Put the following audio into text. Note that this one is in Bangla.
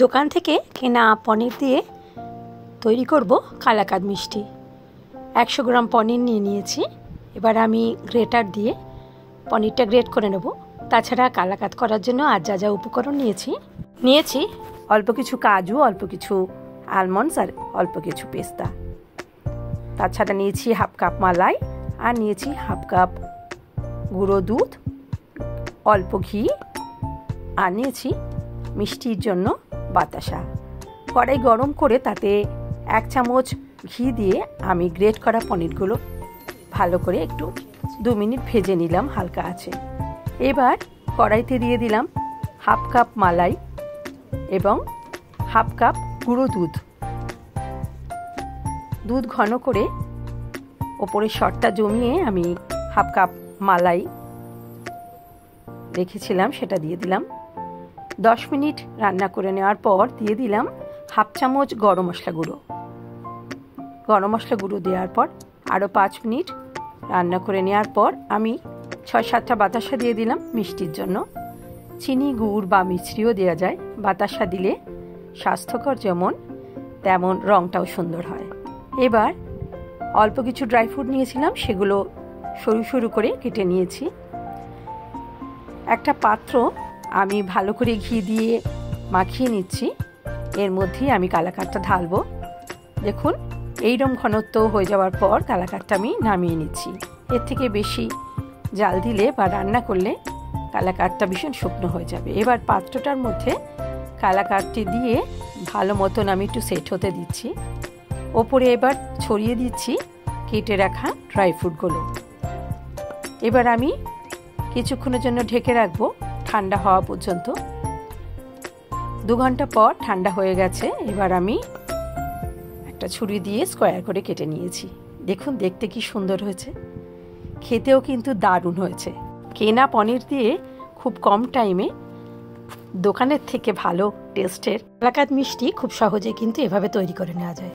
দোকান থেকে কেনা পনির দিয়ে তৈরি করব কালাকাদ মিষ্টি। 100 গ্রাম পনির নিয়ে নিয়েছি। এবার আমি গ্রেটার দিয়ে পনিরটা গ্রেট করে নেব। তাছাড়া কালাকাদ করার জন্য আর যা যা উপকরণ নিয়েছি অল্প কিছু কাজু, অল্প কিছু আলমন্ডস আর অল্প কিছু পেস্তা। তাছাড়া নিয়েছি হাফ কাপ মালাই আর নিয়েছি হাফ কাপ গুঁড়ো দুধ, অল্প ঘি আর নিয়েছি মিষ্টির জন্য বাতাসা। কড়াই গরম করে তাতে 1 চামচ ঘি দিয়ে আমি গ্রেট করা পনিরগুলো ভালো করে একটু 2 মিনিট ভেজে নিলাম হালকা আছে। এবার কড়াইতে দিয়ে দিলাম হাফ কাপ মালাই এবং হাফ কাপ গুঁড়ো দুধ। দুধ ঘন করে ওপরে শটটা জমিয়ে আমি হাফ কাপ মালাই রেখেছিলাম সেটা দিয়ে দিলাম। 10 মিনিট রান্না করে নেওয়ার পর দিয়ে দিলাম হাফ চামচ গরম মশলা গুঁড়ো। গরম মশলা গুঁড়ো দেওয়ার পর আরও 5 মিনিট রান্না করে নেওয়ার পর আমি 6-7টা বাতাসা দিয়ে দিলাম মিষ্টির জন্য। চিনি, গুড় বা মিছরিও দেওয়া যায়। বাতাসা দিলে স্বাস্থ্যকর যেমন তেমন রঙটাও সুন্দর হয়। এবার অল্প কিছু ড্রাই ফ্রুট নিয়েছিলাম, সেগুলো সরু সরু করে কেটে নিয়েছি। একটা পাত্র আমি ভালো করে ঘি দিয়ে মাখিয়ে নিচ্ছি। এর মধ্যেই আমি কালাকাদটা ঢালবো। দেখুন এইরকম ঘনত্ব হয়ে যাওয়ার পর কালাকাদটা আমি নামিয়ে নিচ্ছি। এর থেকে বেশি জাল দিলে বা রান্না করলে কালাকাদটা ভীষণ শুকনো হয়ে যাবে। এবার পাত্রটার মধ্যে কালাকাদটি দিয়ে ভালো মতন আমি একটু সেট হতে দিচ্ছি। ওপরে এবার ছড়িয়ে দিচ্ছি কেটে রাখা ড্রাই ফ্রুটগুলো। এবার আমি কিছুক্ষণের জন্য ঢেকে রাখবো ঠান্ডা হওয়া পর্যন্ত। 2 ঘন্টা পর ঠান্ডা হয়ে গেছে। এবার আমি একটা ছুরি দিয়ে স্কোয়ার করে কেটে নিয়েছি। দেখুন দেখতে কি সুন্দর হয়েছে, খেতেও কিন্তু দারুণ হয়েছে। কেনা পনির দিয়ে খুব কম টাইমে দোকানের থেকে ভালো টেস্টের কালাকাদ মিষ্টি খুব সহজে কিন্তু এভাবে তৈরি করে নেওয়া যায়।